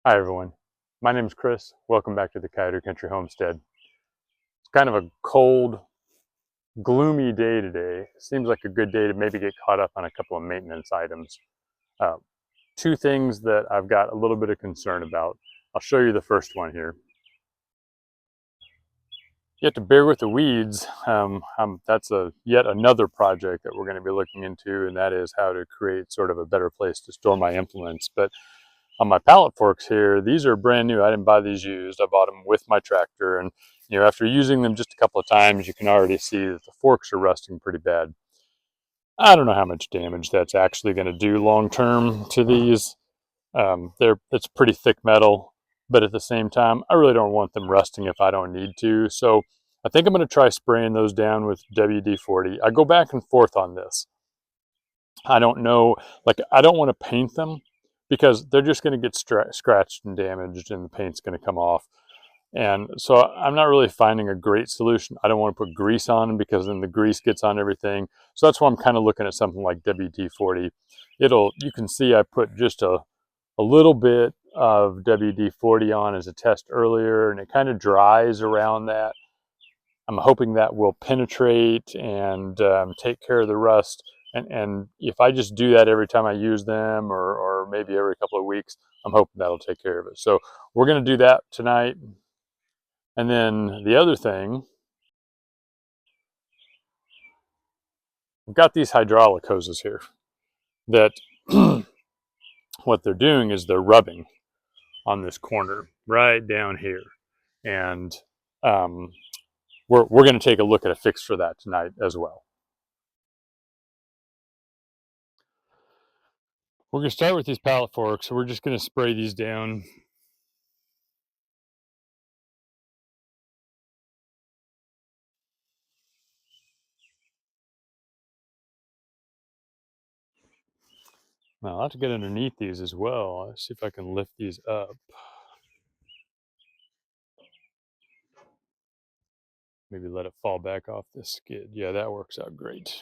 Hi everyone, my name is Chris. Welcome back to the Coyote Country Homestead. It's kind of a cold, gloomy day today. Seems like a good day to maybe get caught up on a couple of maintenance items. Uh, Two things that I've got a little bit of concern about. I'll show you the first one here. You have to bear with the weeds. That's yet another project that we're going to be looking into, and that is how to create sort of a better place to store my implements. But on my pallet forks here, these are brand new. I didn't buy these used. I bought them with my tractor, and after using them just a couple of times, you can already see that the forks are rusting pretty bad. I don't know how much damage that's actually going to do long term to these. It's pretty thick metal, but at the same time, I really don't want them rusting if I don't need to. So I think I'm going to try spraying those down with WD-40. I go back and forth on this. I don't know, like I don't want to paint them because they're just going to get scratched and damaged and the paint's going to come off. And so I'm not really finding a great solution. I don't want to put grease on them because then the grease gets on everything. So that's why I'm kind of looking at something like WD-40. You can see I put just a little bit of WD-40 on as a test earlier, and it kind of dries around that. I'm hoping that will penetrate and take care of the rust. And if I just do that every time I use them, or maybe every couple of weeks, I'm hoping that'll take care of it. So we're going to do that tonight. And then the other thing, I've got these hydraulic hoses here that what they're doing is they're rubbing on this corner right down here. And um, we're going to take a look at a fix for that tonight as well. We're going to start with these pallet forks. So we're just going to spray these down. Now I'll have to get underneath these as well. Let's see if I can lift these up. Maybe let it fall back off this skid. Yeah, that works out great.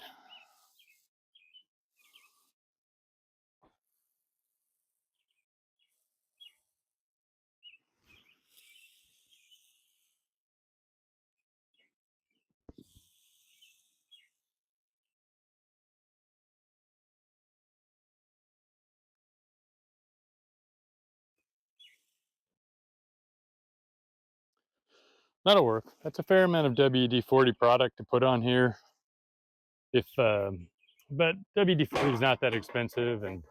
That'll work. That's a fair amount of WD-40 product to put on here. But WD-40 is not that expensive, and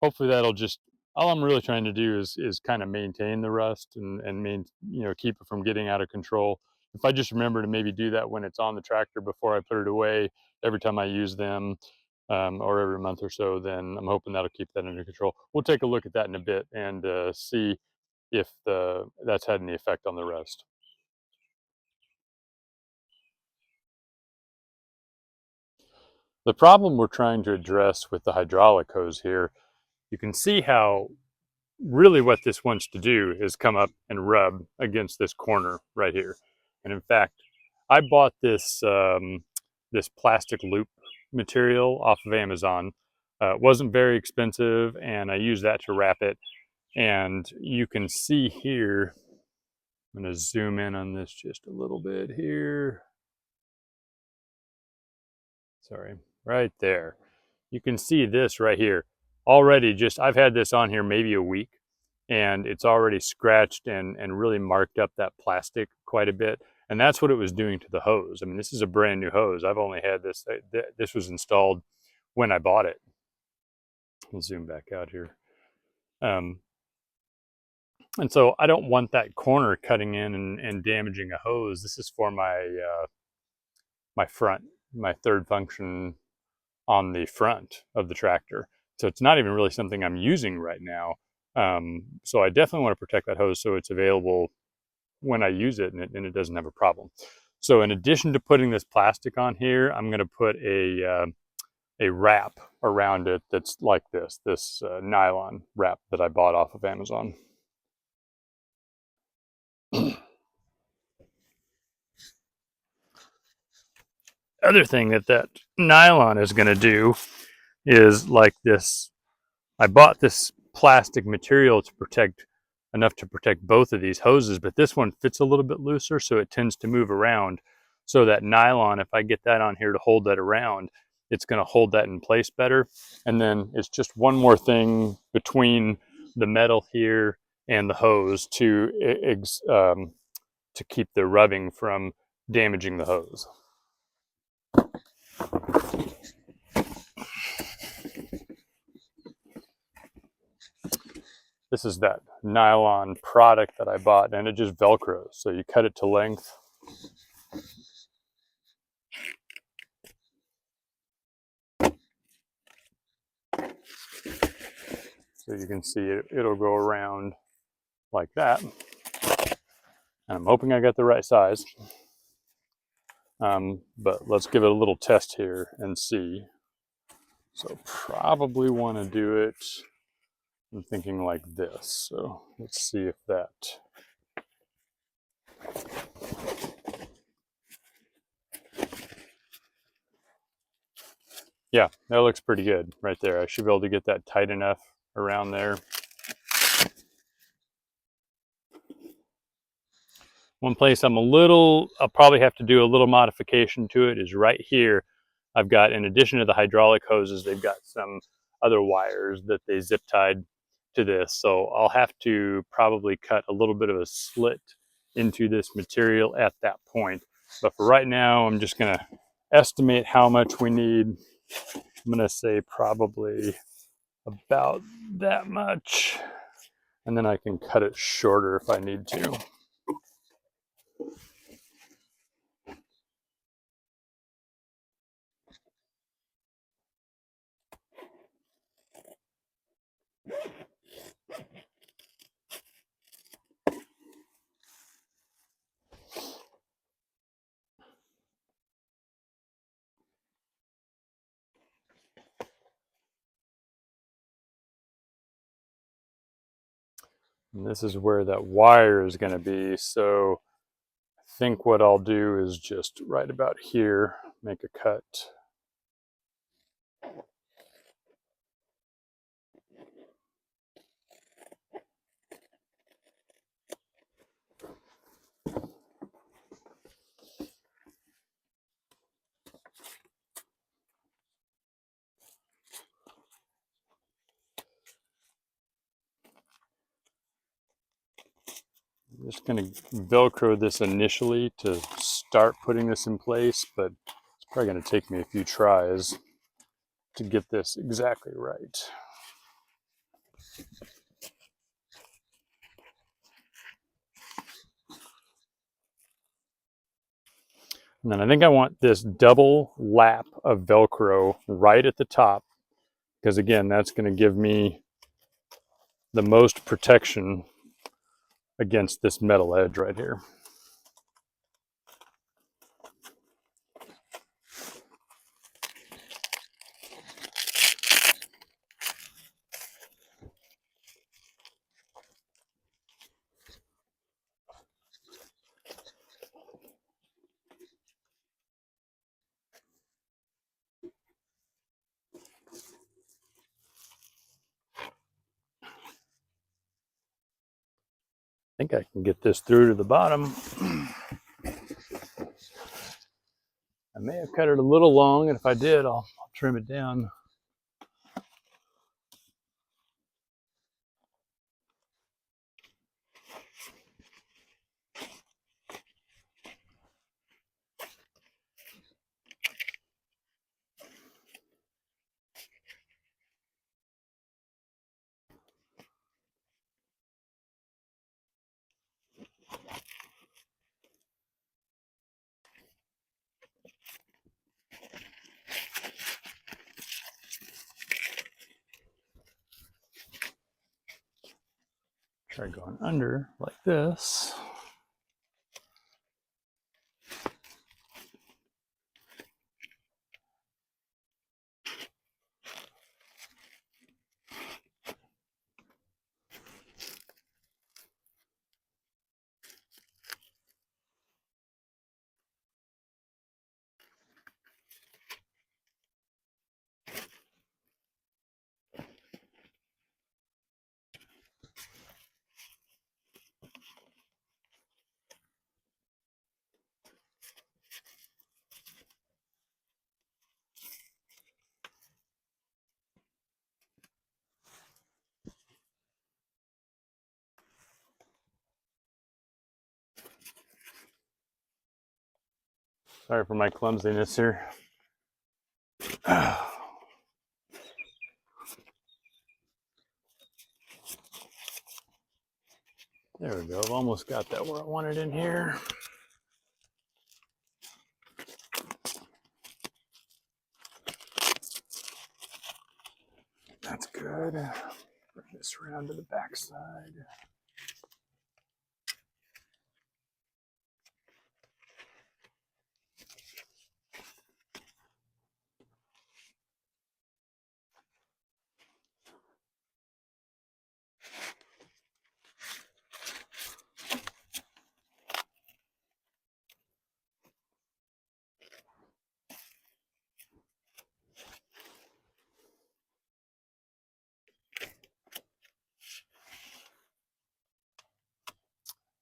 hopefully that'll just. All I'm really trying to do is kind of maintain the rust and keep it from getting out of control. If I just remember to maybe do that when it's on the tractor before I put it away, every time I use them, or every month or so, then I'm hoping that'll keep that under control. We'll take a look at that in a bit and see if that's had any effect on the rust. The problem we're trying to address with the hydraulic hose here, you can see how really what this wants to do is come up and rub against this corner right here. And in fact, I bought this plastic loop material off of Amazon. It wasn't very expensive, and I used that to wrap it. And you can see here, I'm going to zoom in on this just a little bit here. Sorry, right there. You can see this right here. Already I've had this on here maybe a week, and it's already scratched and really marked up that plastic quite a bit. And that's what it was doing to the hose. I mean, this is a brand new hose. I've only had this, this was installed when I bought it. I'll zoom back out here. And so I don't want that corner cutting in and damaging a hose. This is for my front, my third function on the front of the tractor. So it's not even really something I'm using right now. So I definitely want to protect that hose so it's available when I use it and it doesn't have a problem. So in addition to putting this plastic on here, I'm going to put a wrap around it that's like this nylon wrap that I bought off of Amazon. Other thing that nylon is going to do is like this. I bought this plastic material to protect enough to protect both of these hoses, but this one fits a little bit looser, so it tends to move around. So that nylon, if I get that on here to hold that around, it's going to hold that in place better. And then it's just one more thing between the metal here and the hose to keep the rubbing from damaging the hose. This is that nylon product that I bought, and it just Velcros. So you cut it to length. So you can see it'll go around like that. And I'm hoping I got the right size. But let's give it a little test here and see. So probably want to do it, I'm thinking like this. So let's see if that. Yeah, that looks pretty good right there. I should be able to get that tight enough around there. One place I'll probably have to do a little modification to it is right here. I've got, in addition to the hydraulic hoses, they've got some other wires that they zip tied to this. So I'll have to probably cut a little bit of a slit into this material at that point. But for right now, I'm just gonna estimate how much we need. I'm gonna say probably about that much. And then I can cut it shorter if I need to. And this is where that wire is going to be. So I think what I'll do is just right about here, make a cut. I'm just going to Velcro this initially to start putting this in place, but it's probably going to take me a few tries to get this exactly right. And then I think I want this double lap of Velcro right at the top, because again, that's going to give me the most protection against this metal edge right here. I think I can get this through to the bottom. I may have cut it a little long, and if I did, I'll trim it down. Try going under like this. Sorry for my clumsiness here. There we go. I've almost got that where I want it in here. That's good. Bring this around to the back side.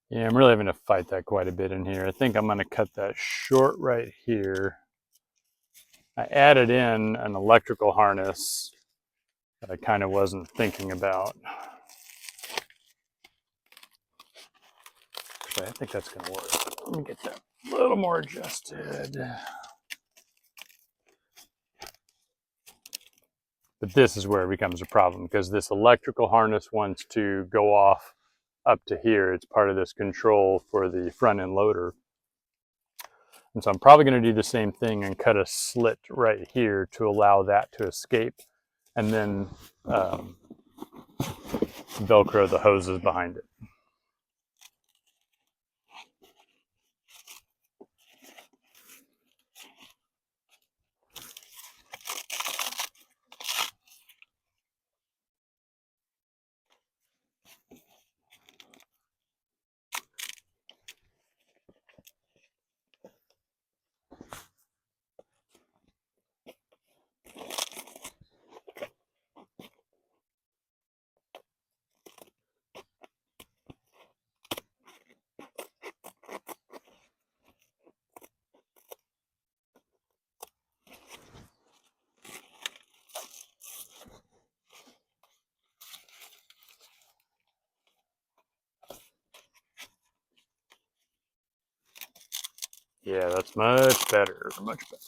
Yeah, I'm really having to fight that quite a bit in here. I think I'm going to cut that short right here. I added in an electrical harness that I kind of wasn't thinking about. Actually, I think that's going to work. Let me get that a little more adjusted. But this is where it becomes a problem because this electrical harness wants to go off up to here. It's part of this control for the front end loader. And so I'm probably going to do the same thing and cut a slit right here to allow that to escape, and then Velcro the hoses behind it. Yeah, that's much better, much better.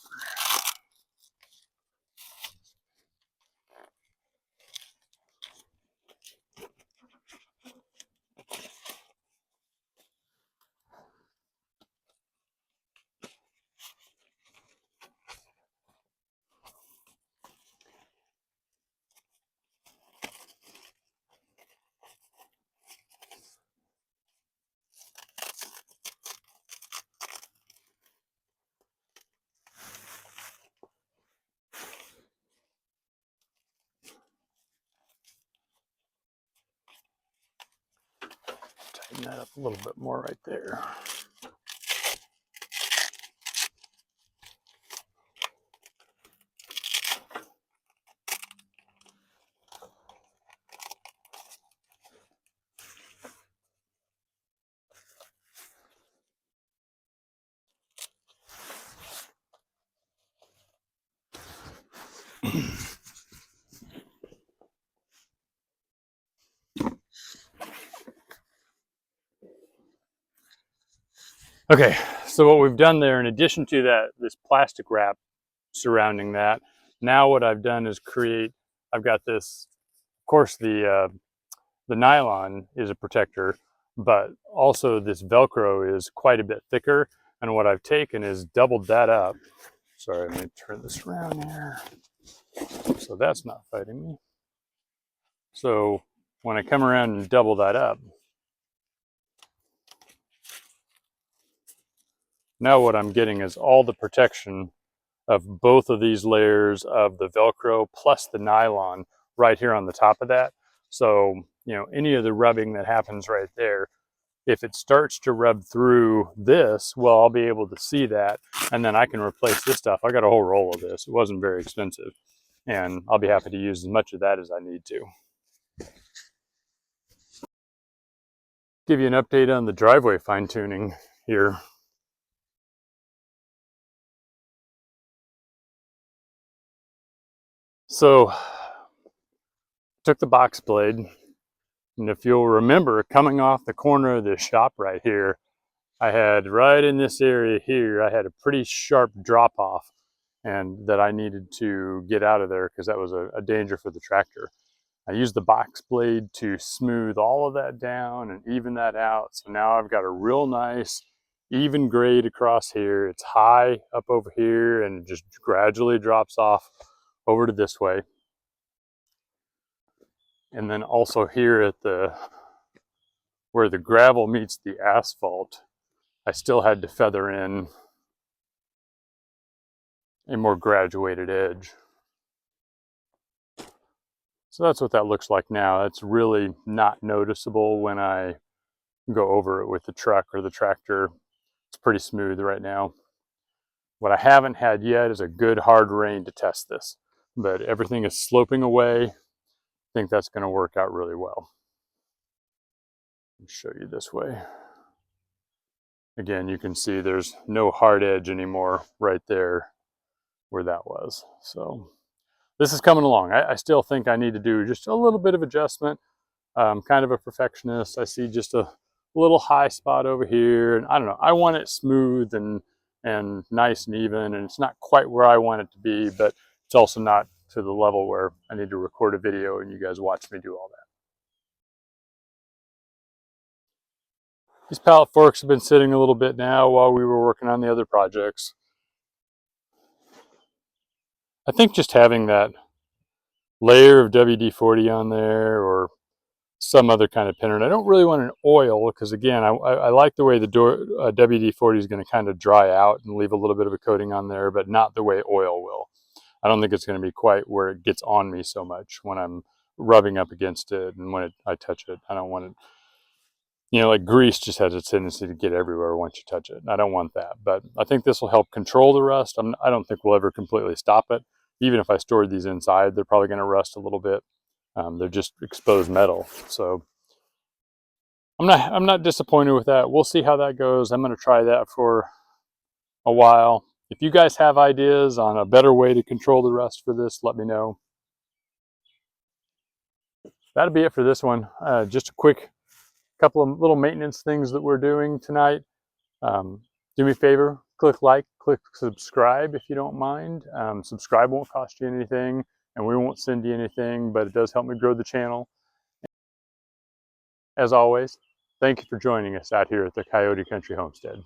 Tighten that up a little bit more right there. Okay, so what we've done there, in addition to that, this plastic wrap surrounding that, now what I've done is I've got this, of course, the nylon is a protector, but also this Velcro is quite a bit thicker. And what I've taken is doubled that up. Sorry, I'm going to turn this around here so that's not fighting me. So when I come around and double that up, now what I'm getting is all the protection of both of these layers of the Velcro plus the nylon right here on the top of that. So, you know, any of the rubbing that happens right there, if it starts to rub through this, well, I'll be able to see that, and then I can replace this stuff. I got a whole roll of this. It wasn't very expensive, and I'll be happy to use as much of that as I need to. Give you an update on the driveway fine tuning here. So, took the box blade, and if you'll remember, coming off the corner of this shop right here, I had right in this area here, I had a pretty sharp drop off and that I needed to get out of there because that was a danger for the tractor. I used the box blade to smooth all of that down and even that out. So now I've got a real nice even grade across here. It's high up over here and it just gradually drops off over to this way. And then also here at where the gravel meets the asphalt, I still had to feather in a more graduated edge. So that's what that looks like now. It's really not noticeable when I go over it with the truck or the tractor. It's pretty smooth right now. What I haven't had yet is a good hard rain to test this, but everything is sloping away. I think that's going to work out really well. I'll show you this way. Again, you can see there's no hard edge anymore right there where that was. So this is coming along. I still think I need to do just a little bit of adjustment. I'm kind of a perfectionist. I see just a little high spot over here, and I don't know. I want it smooth and nice and even, and it's not quite where I want it to be, but it's also not to the level where I need to record a video and you guys watch me do all that. These pallet forks have been sitting a little bit now while we were working on the other projects. I think just having that layer of WD-40 on there or some other kind of pinner. And I don't really want an oil because, again, I like the way the WD-40 is going to kind of dry out and leave a little bit of a coating on there, but not the way oil will. I don't think it's going to be quite where it gets on me so much when I'm rubbing up against it and when I touch it. I don't want it, you know, like grease just has a tendency to get everywhere once you touch it. I don't want that, but I think this will help control the rust. I don't think we'll ever completely stop it. Even if I stored these inside, they're probably going to rust a little bit. They're just exposed metal, so I'm not disappointed with that. We'll see how that goes. I'm going to try that for a while. If you guys have ideas on a better way to control the rust for this, let me know. That'll be it for this one. Just a quick couple of little maintenance things that we're doing tonight. Do me a favor, click like, click subscribe if you don't mind. Subscribe won't cost you anything and we won't send you anything, but it does help me grow the channel. As always, thank you for joining us out here at the Coyote Country Homestead.